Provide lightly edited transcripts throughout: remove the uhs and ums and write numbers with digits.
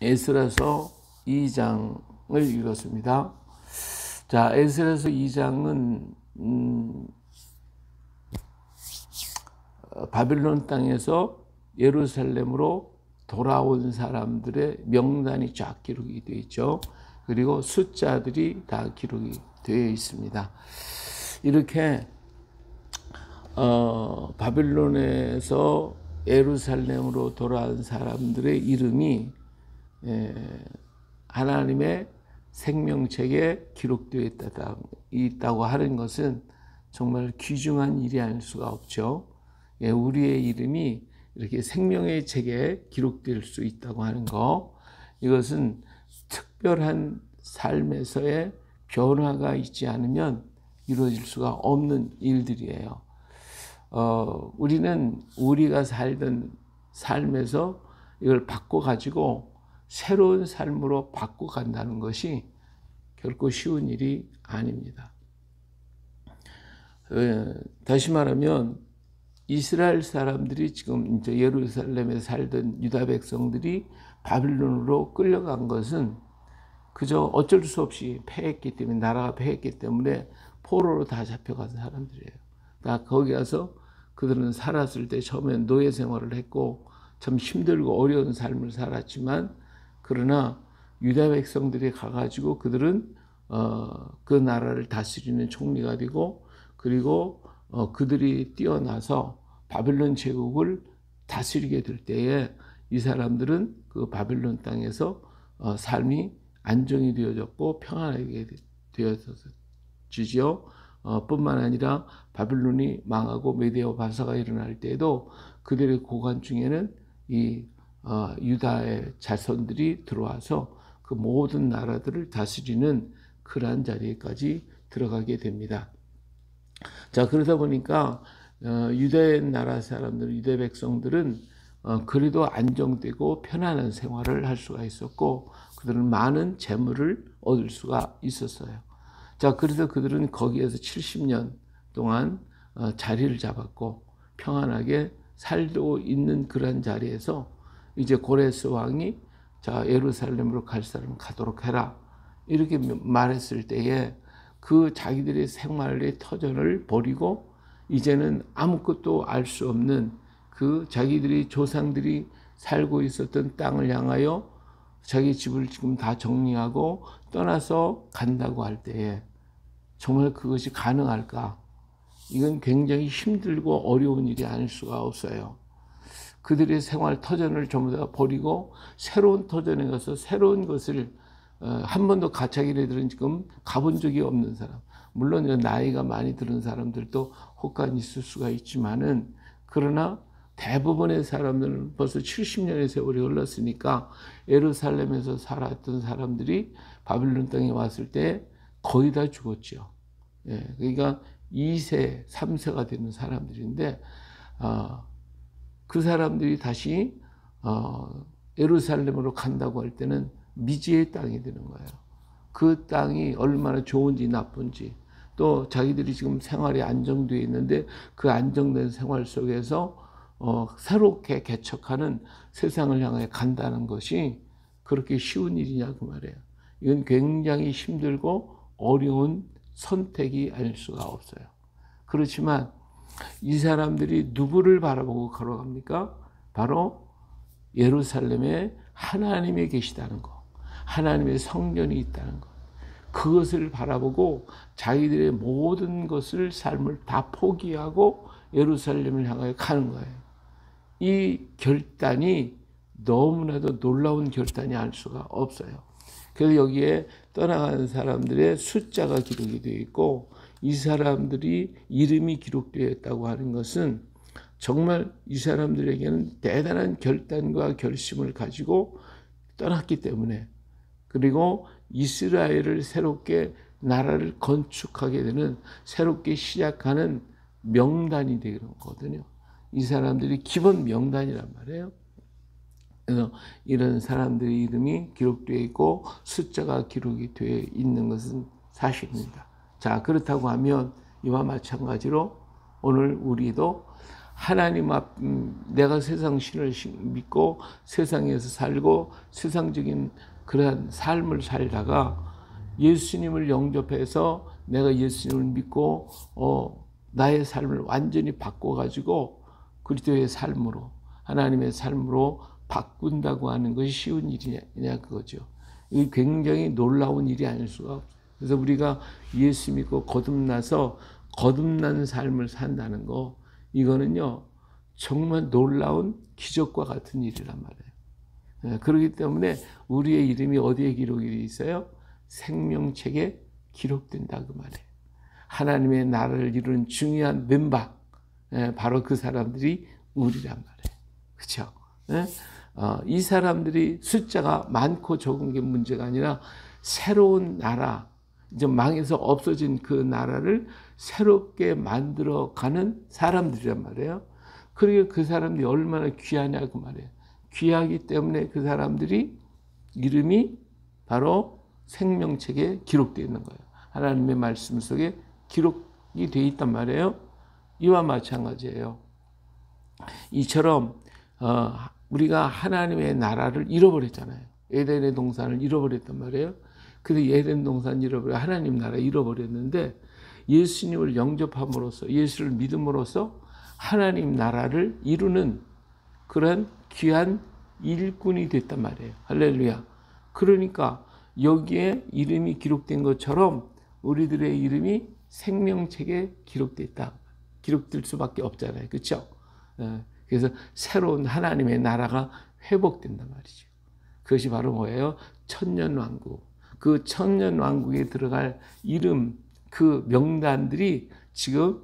에스라서 2장을 읽었습니다. 자, 에스라서 2장은 바빌론 땅에서 예루살렘으로 돌아온 사람들의 명단이 쫙 기록이 되어 있죠. 그리고 숫자들이 다 기록이 되어 있습니다. 이렇게 바빌론에서 예루살렘으로 돌아온 사람들의 이름이 하나님의 생명책에 기록되어 있다고 하는 것은 정말 귀중한 일이 아닐 수가 없죠. 우리의 이름이 이렇게 생명의 책에 기록될 수 있다고 하는 거, 이것은 특별한 삶에서의 변화가 있지 않으면 이루어질 수가 없는 일들이에요. 우리는 우리가 살던 삶에서 이걸 바꿔가지고 새로운 삶으로 바꿔간다는 것이 결코 쉬운 일이 아닙니다. 다시 말하면 이스라엘 사람들이 지금 이제 예루살렘에 살던 유다 백성들이 바빌론으로 끌려간 것은 그저 어쩔 수 없이 패했기 때문에, 나라가 패했기 때문에 포로로 다 잡혀간 사람들이에요. 다 거기 가서 그들은 살았을 때 처음엔 노예 생활을 했고 참 힘들고 어려운 삶을 살았지만, 그러나 유다 백성들이 가가지고 그들은 그 나라를 다스리는 총리가 되고, 그리고 그들이 뛰어나서 바빌론 제국을 다스리게 될 때에 이 사람들은 그 바빌론 땅에서 삶이 안정이 되어졌고 평안하게 되어지죠. 뿐만 아니라 바빌론이 망하고 메대와 바사가 일어날 때에도 그들의 고관 중에는 이 유다의 자손들이 들어와서 그 모든 나라들을 다스리는 그러한 자리에까지 들어가게 됩니다. 자, 그러다 보니까 유대 나라 사람들, 유대 백성들은 그래도 안정되고 편안한 생활을 할 수가 있었고, 그들은 많은 재물을 얻을 수가 있었어요. 자, 그래서 그들은 거기에서 70년 동안 자리를 잡았고 평안하게 살고 있는 그런 자리에서 이제 고레스 왕이 자, 예루살렘으로 갈 사람 가도록 해라, 이렇게 말했을 때에 그 자기들의 생활의 터전을 버리고 이제는 아무것도 알 수 없는 그 자기들이 조상들이 살고 있었던 땅을 향하여 자기 집을 지금 다 정리하고 떠나서 간다고 할 때에 정말 그것이 가능할까? 이건 굉장히 힘들고 어려운 일이 아닐 수가 없어요. 그들의 생활 터전을 전부 다 버리고 새로운 터전에 가서 새로운 것을 한 번도 자기네들은 지금 가본 적이 없는 사람, 물론 나이가 많이 들은 사람들도 혹간 있을 수가 있지만은, 그러나 대부분의 사람들은 벌써 70년의 세월이 흘렀으니까 예루살렘에서 살았던 사람들이 바빌론 땅에 왔을 때 거의 다 죽었죠. 그러니까 2세, 3세가 되는 사람들인데 그 사람들이 다시 예루살렘으로 간다고 할 때는 미지의 땅이 되는 거예요. 그 땅이 얼마나 좋은지 나쁜지, 또 자기들이 지금 생활이 안정되어 있는데 그 안정된 생활 속에서 새롭게 개척하는 세상을 향해 간다는 것이 그렇게 쉬운 일이냐 그 말이에요. 이건 굉장히 힘들고 어려운 선택이 아닐 수가 없어요. 그렇지만 이 사람들이 누구를 바라보고 걸어갑니까? 바로 예루살렘에 하나님이 계시다는 것, 하나님의 성전이 있다는 것, 그것을 바라보고 자기들의 모든 것을, 삶을 다 포기하고 예루살렘을 향하여 가는 거예요. 이 결단이 너무나도 놀라운 결단이 알 수가 없어요. 그래서 여기에 떠나가는 사람들의 숫자가 기록이 되어 있고, 이 사람들이 이름이 기록되어 있다고 하는 것은 정말 이 사람들에게는 대단한 결단과 결심을 가지고 떠났기 때문에, 그리고 이스라엘을 새롭게 나라를 건축하게 되는, 새롭게 시작하는 명단이 되는 거거든요. 이 사람들이 기본 명단이란 말이에요. 그래서 이런 사람들의 이름이 기록되어 있고 숫자가 기록이 되어 있는 것은 사실입니다. 자, 그렇다고 하면 이와 마찬가지로 오늘 우리도 하나님 내가 세상 신을 믿고 세상에서 살고 세상적인 그러한 삶을 살다가 예수님을 영접해서 내가 예수님을 믿고 나의 삶을 완전히 바꿔가지고 그리스도의 삶으로 하나님의 삶으로 바꾼다고 하는 것이 쉬운 일이냐 그거죠. 이게 굉장히 놀라운 일이 아닐 수가 없어요. 그래서 우리가 예수 믿고 거듭나서 거듭난 삶을 산다는 거, 이거는요 정말 놀라운 기적과 같은 일이란 말이에요. 그렇기 때문에 우리의 이름이 어디에 기록이 있어요? 생명책에 기록된다 그 말이에요. 하나님의 나라를 이루는 중요한 멤버, 바로 그 사람들이 우리란 말이에요. 그렇죠? 이 사람들이 숫자가 많고 적은 게 문제가 아니라 새로운 나라, 이제 망해서 없어진 그 나라를 새롭게 만들어가는 사람들이란 말이에요. 그러니까 그 사람들이 얼마나 귀하냐고 말이에요. 귀하기 때문에 그 사람들이 이름이 바로 생명책에 기록되어 있는 거예요. 하나님의 말씀 속에 기록이 되어 있단 말이에요. 이와 마찬가지예요. 이처럼 우리가 하나님의 나라를 잃어버렸잖아요. 에덴의 동산을 잃어버렸단 말이에요. 근데 에덴 동산 잃어버려 하나님 나라 잃어버렸는데 예수님을 영접함으로써 예수를 믿음으로써 하나님 나라를 이루는 그런 귀한 일꾼이 됐단 말이에요. 할렐루야. 그러니까 여기에 이름이 기록된 것처럼 우리들의 이름이 생명책에 기록됐다. 기록될 수밖에 없잖아요. 그렇죠? 그래서 새로운 하나님의 나라가 회복된단 말이죠. 그것이 바로 뭐예요? 천년왕국. 그 천년왕국에 들어갈 이름, 그 명단들이 지금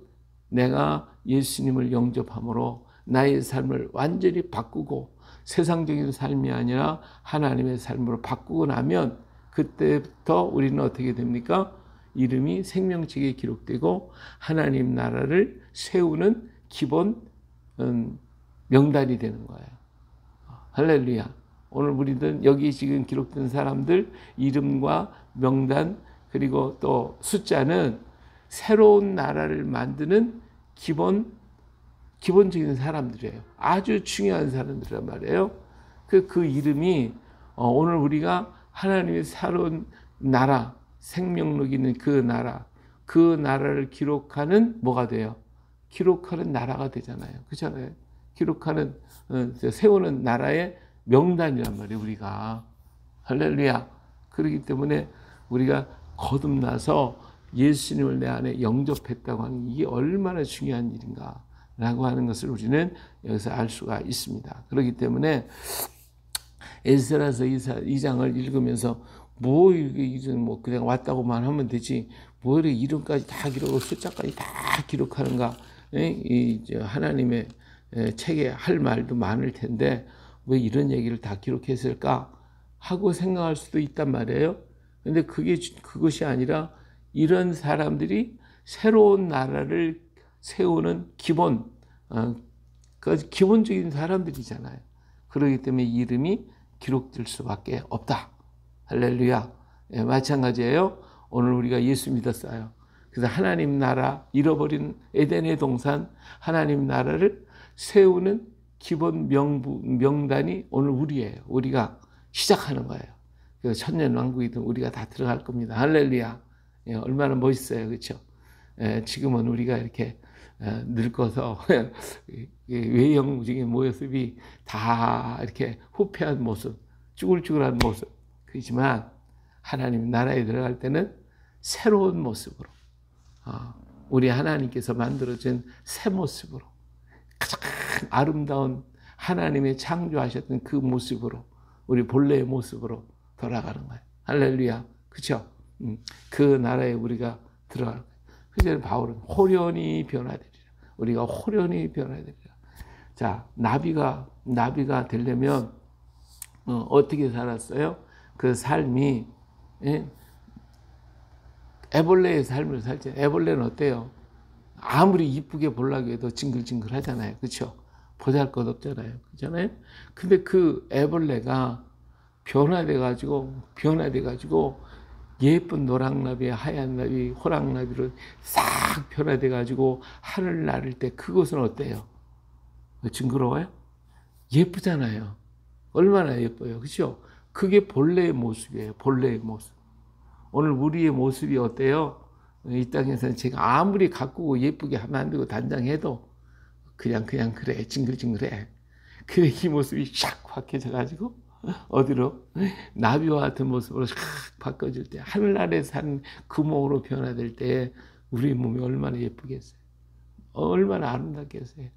내가 예수님을 영접함으로 나의 삶을 완전히 바꾸고 세상적인 삶이 아니라 하나님의 삶으로 바꾸고 나면 그때부터 우리는 어떻게 됩니까? 이름이 생명책에 기록되고 하나님 나라를 세우는 기본 명단이 되는 거예요. 할렐루야. 오늘 우리들 여기 지금 기록된 사람들 이름과 명단 그리고 또 숫자는 새로운 나라를 만드는 기본적인 사람들이에요. 아주 중요한 사람들이란 말이에요. 그 이름이 오늘 우리가 하나님의 새로운 나라, 생명력 있는 그 나라를 기록하는 뭐가 돼요? 기록하는 나라가 되잖아요. 그렇잖아요. 기록하는 세우는 나라의 명단이란 말이에요. 우리가 할렐루야. 그렇기 때문에 우리가 거듭나서 예수님을 내 안에 영접했다고 하는 이게 얼마나 중요한 일인가라고 하는 것을 우리는 여기서 알 수가 있습니다. 그렇기 때문에 에스라서 2장을 읽으면서 뭐 그냥 왔다고만 하면 되지 뭐 이렇게 이름까지 다 기록하고 숫자까지 다 기록하는가? 하나님의 책에 할 말도 많을 텐데 왜 이런 얘기를 다 기록했을까 하고 생각할 수도 있단 말이에요. 근데 그것이 아니라 이런 사람들이 새로운 나라를 세우는 기본적인 사람들이잖아요. 그렇기 때문에 이름이 기록될 수밖에 없다. 할렐루야. 마찬가지예요. 오늘 우리가 예수 믿었어요. 그래서 하나님 나라 잃어버린 에덴의 동산 하나님 나라를 세우는 기본 명단이 오늘 우리예요. 우리가 시작하는 거예요. 그래서 천년왕국이든 우리가 다 들어갈 겁니다. 할렐루야. 얼마나 멋있어요. 그렇죠? 지금은 우리가 이렇게 늙어서 외형적인 모습이 다 이렇게 후패한 모습, 쭈글쭈글한 모습. 그렇지만 하나님 나라에 들어갈 때는 새로운 모습으로 우리 하나님께서 만들어진 새 모습으로 가장 아름다운 하나님의 창조하셨던 그 모습으로 우리 본래의 모습으로 돌아가는 거예요. 할렐루야. 그렇죠? 그 나라에 우리가 들어갈 거예요. 그래서 바울은 호련히 변화되리라. 우리가 호련히 변화되리라. 자, 나비가 되려면 어떻게 살았어요? 그 삶이 애벌레의 삶을 살죠. 애벌레는 어때요? 아무리 이쁘게 보려고 해도 징글징글 하잖아요. 그렇죠? 보잘것없잖아요. 그렇잖아요? 근데 그 애벌레가 변화돼가지고 예쁜 노랑나비, 하얀 나비, 호랑나비로 싹 변화돼가지고 하늘 나를 때 그것은 어때요? 징그러워요? 예쁘잖아요. 얼마나 예뻐요. 그렇죠? 그게 본래의 모습이에요. 본래의 모습. 오늘 우리의 모습이 어때요? 이 땅에서는 제가 아무리 가꾸고 예쁘게 하면 안 되고 단장해도 그냥 그래. 징글징글해. 그래 이 모습이 샥 바뀌어져가지고 어디로? 나비와 같은 모습으로 샥 바꿔질 때, 하늘나라에 산 금옥으로 변화될 때 우리 몸이 얼마나 예쁘겠어요. 얼마나 아름답겠어요.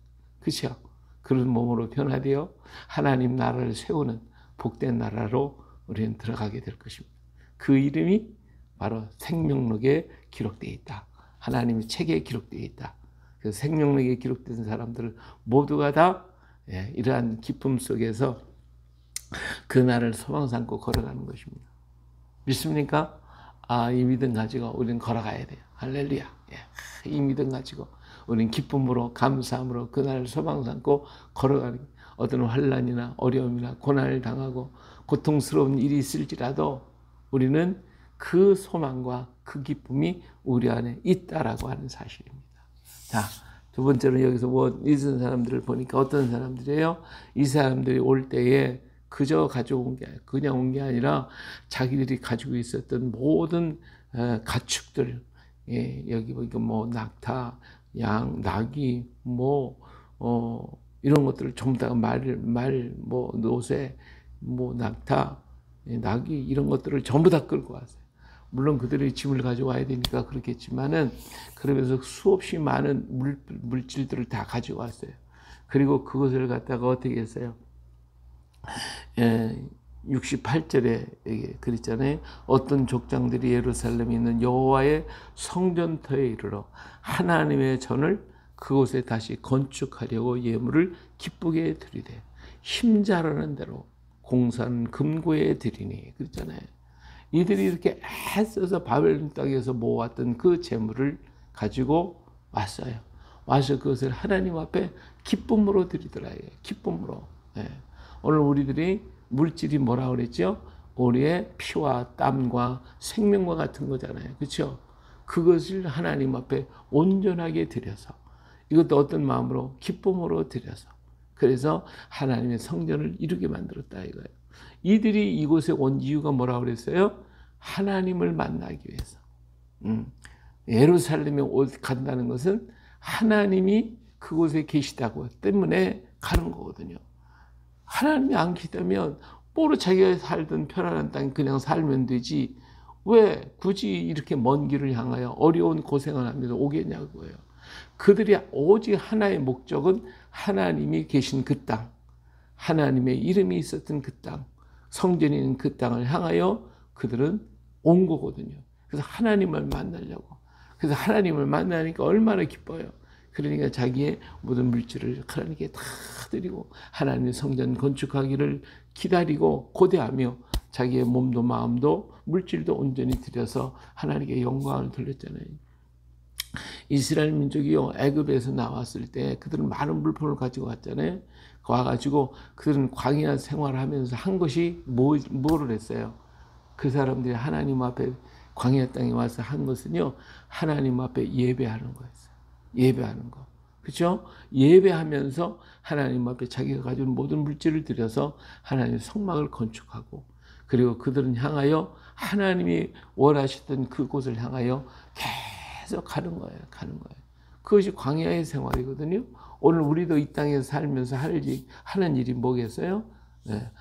그렇죠? 그런 몸으로 변화되어 하나님 나라를 세우는 복된 나라로 우리는 들어가게 될 것입니다. 그 이름이 바로 생명록에 기록되어 있다. 하나님의 책에 기록되어 있다. 그래서 생명록에 기록된 사람들은 모두가 다 이러한 기쁨 속에서 그 날을 소망 삼고 걸어가는 것입니다. 믿습니까? 이 믿음 가지고 우리는 걸어가야 돼요. 할렐루야. 이 믿음 가지고 우리는 기쁨으로 감사함으로 그날을 소망 삼고 걸어가는, 어떤 환난이나 어려움이나 고난을 당하고 고통스러운 일이 있을지라도 우리는 그 소망과 그 기쁨이 우리 안에 있다라고 하는 사실입니다. 자, 두 번째로 여기서 있는 사람들을 보니까 어떤 사람들이에요? 이 사람들이 올 때에 그저 가져온 게, 그냥 온 게 아니라 자기들이 가지고 있었던 모든 가축들, 여기 보니까 낙타, 양, 나귀, 이런 것들을 전부 다 노새, 낙타, 나귀, 이런 것들을 전부 다 끌고 왔어요. 물론 그들의 짐을 가져와야 되니까 그렇겠지만은, 그러면서 수없이 많은 물질들을 다 가져왔어요. 그리고 그것을 갖다가 어떻게 했어요? 68절에 그랬잖아요. 어떤 족장들이 예루살렘에 있는 여호와의 성전터에 이르러 하나님의 전을 그곳에 다시 건축하려고 예물을 기쁘게 드리되 힘자라는 대로 공산 금고에 드리니, 그랬잖아요. 이들이 이렇게 애써서 바벨론 땅에서 모았던 그 재물을 가지고 왔어요. 와서 그것을 하나님 앞에 기쁨으로 드리더라요. 기쁨으로. 오늘 우리들이 물질이 뭐라고 그랬죠? 우리의 피와 땀과 생명과 같은 거잖아요. 그렇죠? 그것을 하나님 앞에 온전하게 드려서, 이것도 어떤 마음으로? 기쁨으로 드려서, 그래서 하나님의 성전을 이루게 만들었다 이거예요. 이들이 이곳에 온 이유가 뭐라고 그랬어요? 하나님을 만나기 위해서. 예루살렘에 간다는 것은 하나님이 그곳에 계시다고 때문에 가는 거거든요. 하나님이 안 계시다면 뭐로 자기가 살던 편안한 땅 그냥 살면 되지, 왜 굳이 이렇게 먼 길을 향하여 어려운 고생을 하면서 오겠냐고요. 그들이 오직 하나의 목적은 하나님이 계신 그 땅, 하나님의 이름이 있었던 그 땅, 성전이 있는 그 땅을 향하여 그들은 온 거거든요. 그래서 하나님을 만나려고. 그래서 하나님을 만나니까 얼마나 기뻐요. 그러니까 자기의 모든 물질을 하나님께 다 드리고 하나님의 성전 건축하기를 기다리고 고대하며 자기의 몸도 마음도 물질도 온전히 드려서 하나님께 영광을 돌렸잖아요. 이스라엘 민족이요, 애굽에서 나왔을 때 그들은 많은 물품을 가지고 왔잖아요. 와가지고 그들은 광야 생활을 하면서 한 것이 뭐를 했어요? 그 사람들이 하나님 앞에 광야 땅에 와서 한 것은요, 하나님 앞에 예배하는 거였어요. 예배하는 거. 그렇죠? 예배하면서 하나님 앞에 자기가 가진 모든 물질을 들여서 하나님의 성막을 건축하고, 그리고 그들은 향하여 하나님이 원하시던 그곳을 향하여 계속 가는 거예요. 가는 거예요. 그것이 광야의 생활이거든요. 오늘 우리도 이 땅에서 살면서 하는 일이 뭐겠어요?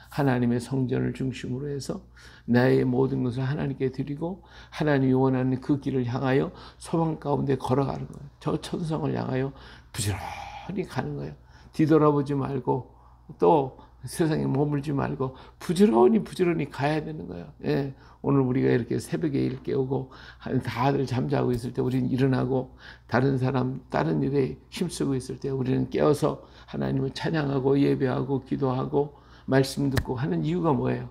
하나님의 성전을 중심으로 해서 나의 모든 것을 하나님께 드리고 하나님이 원하는 그 길을 향하여 소망 가운데 걸어가는 거예요. 저 천성을 향하여 부지런히 가는 거예요. 뒤돌아보지 말고 또 세상에 머물지 말고 부지런히 가야 되는 거예요. 오늘 우리가 이렇게 새벽에 일 깨우고 다들 잠자고 있을 때 우리는 일어나고 다른 사람 다른 일에 힘쓰고 있을 때 우리는 깨어서 하나님을 찬양하고 예배하고 기도하고 말씀 듣고 하는 이유가 뭐예요?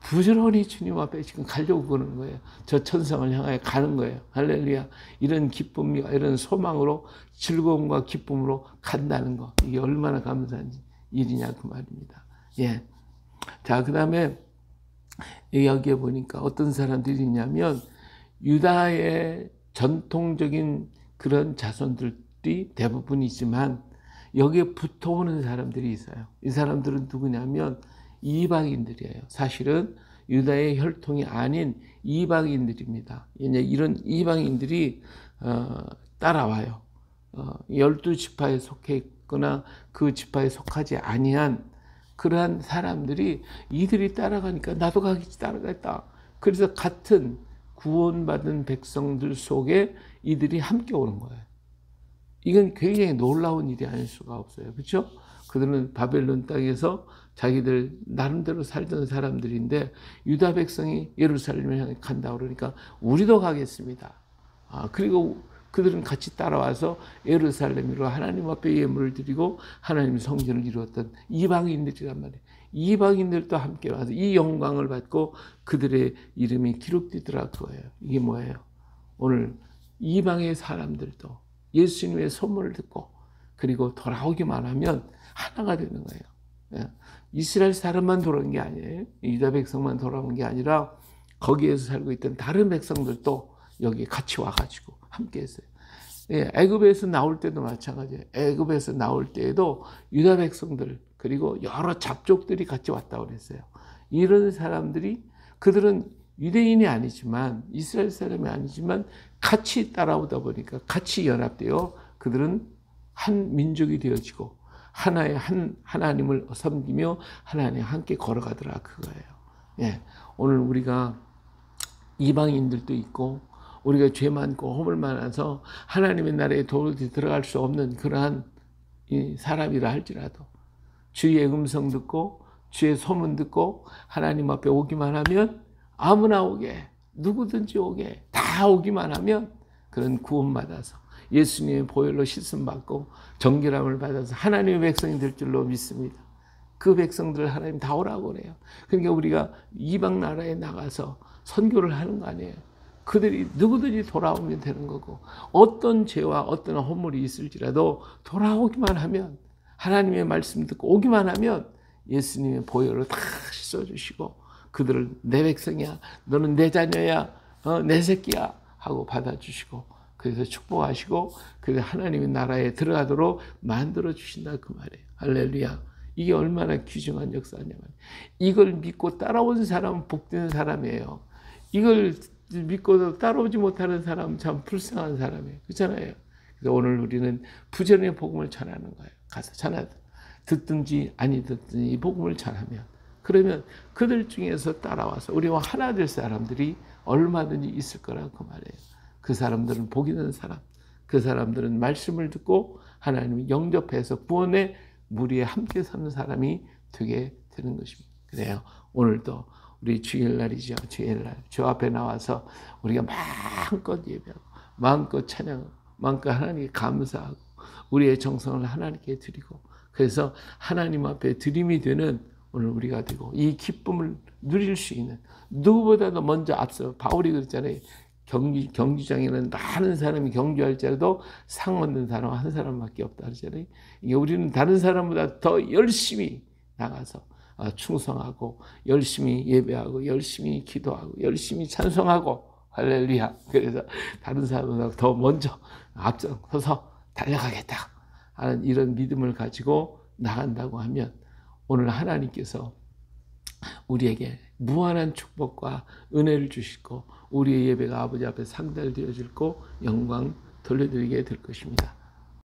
부지런히 주님 앞에 지금 가려고 그러는 거예요. 저 천성을 향하여 가는 거예요. 할렐루야. 이런 기쁨과 이런 소망으로 즐거움과 기쁨으로 간다는 거, 이게 얼마나 감사한 일이냐 그 말입니다. 자, 그 다음에 여기에 보니까 어떤 사람들이 있냐면 유다의 전통적인 그런 자손들이 대부분이지만 여기에 붙어오는 사람들이 있어요. 이 사람들은 누구냐면 이방인들이에요. 사실은 유다의 혈통이 아닌 이방인들입니다. 이런 이방인들이 따라와요. 12지파에 속해 있거나 그 지파에 속하지 아니한 그러한 사람들이 이들이 따라가니까 나도 가겠지 따라가겠다. 그래서 같은 구원받은 백성들 속에 이들이 함께 오는 거예요. 이건 굉장히 놀라운 일이 아닐 수가 없어요. 그렇죠? 그들은 바벨론 땅에서 자기들 나름대로 살던 사람들인데 유다 백성이 예루살렘을 향해 간다 그러니까 우리도 가겠습니다. 그리고 그들은 같이 따라와서 예루살렘으로 하나님 앞에 예물을 드리고 하나님 성전을 이루었던 이방인들이란 말이에요. 이방인들도 함께 와서 이 영광을 받고 그들의 이름이 기록되더라 그거예요. 이게 뭐예요? 오늘 이방의 사람들도 예수님의 소문을 듣고 그리고 돌아오기만 하면 하나가 되는 거예요. 이스라엘 사람만 돌아온 게 아니에요. 유다 백성만 돌아온 게 아니라 거기에서 살고 있던 다른 백성들도 여기 같이 와가지고 함께 했어요. 애굽에서 나올 때도 마찬가지예요. 애굽에서 나올 때에도 유다 백성들 그리고 여러 잡족들이 같이 왔다고 그랬어요. 이런 사람들이 그들은 유대인이 아니지만 이스라엘 사람이 아니지만 같이 따라오다 보니까 같이 연합되어 그들은 한 민족이 되어지고 하나의 한 하나님을 섬기며 하나님 함께 걸어가더라 그거예요. 오늘 우리가 이방인들도 있고 우리가 죄 많고 허물 많아서 하나님의 나라에 도저히 들어갈 수 없는 그러한 사람이라 할지라도 주의 음성 듣고 주의 소문 듣고 하나님 앞에 오기만 하면 아무나 오게 누구든지 오게 다 오기만 하면 그런 구원받아서 예수님의 보혈로 씻음받고 정결함을 받아서 하나님의 백성이 될 줄로 믿습니다. 그 백성들을 하나님 다 오라고 그래요. 그러니까 우리가 이방 나라에 나가서 선교를 하는 거 아니에요. 그들이 누구든지 돌아오면 되는 거고 어떤 죄와 어떤 허물이 있을지라도 돌아오기만 하면 하나님의 말씀 듣고 오기만 하면 예수님의 보혈로 다 씻어주시고 그들을 내 백성이야 너는 내 자녀야 내 새끼야 하고 받아주시고 그래서 축복하시고 그래서 하나님의 나라에 들어가도록 만들어 주신다 그 말이에요. 할렐루야. 이게 얼마나 귀중한 역사냐면 이걸 믿고 따라온 사람은 복된 사람이에요. 이걸 믿고도 따라오지 못하는 사람은 참 불쌍한 사람이에요. 그렇잖아요. 그래서 오늘 우리는 부전의 복음을 전하는 거예요. 가서 전하 듣든지 아니 듣든지 이 복음을 전하면 그러면 그들 중에서 따라와서 우리와 하나 될 사람들이 얼마든지 있을 거라고 그 말이에요. 그 사람들은 복 있는 사람, 그 사람들은 말씀을 듣고 하나님을 영접해서 구원의 무리에 함께 서는 사람이 되게 되는 것입니다. 그래요. 오늘도 우리 주일날이죠. 주일날 주 앞에 나와서 우리가 마음껏 예배하고 마음껏 찬양하고 마음껏 하나님께 감사하고 우리의 정성을 하나님께 드리고 그래서 하나님 앞에 드림이 되는 오늘 우리가 되고 이 기쁨을 누릴 수 있는 누구보다도 먼저 앞서 바울이 그랬잖아요. 경주장에는 많은 사람이 경주할지라도 상 얻는 사람 한 사람밖에 없다 그러잖아요. 우리는 다른 사람보다 더 열심히 나가서 충성하고 열심히 예배하고 열심히 기도하고 열심히 찬송하고 할렐루야. 그래서 다른 사람보다 더 먼저 앞서서 달려가겠다 하는 이런 믿음을 가지고 나간다고 하면 오늘 하나님께서 우리에게 무한한 축복과 은혜를 주시고 우리의 예배가 아버지 앞에 상달되어질 고 영광 돌려드리게 될 것입니다.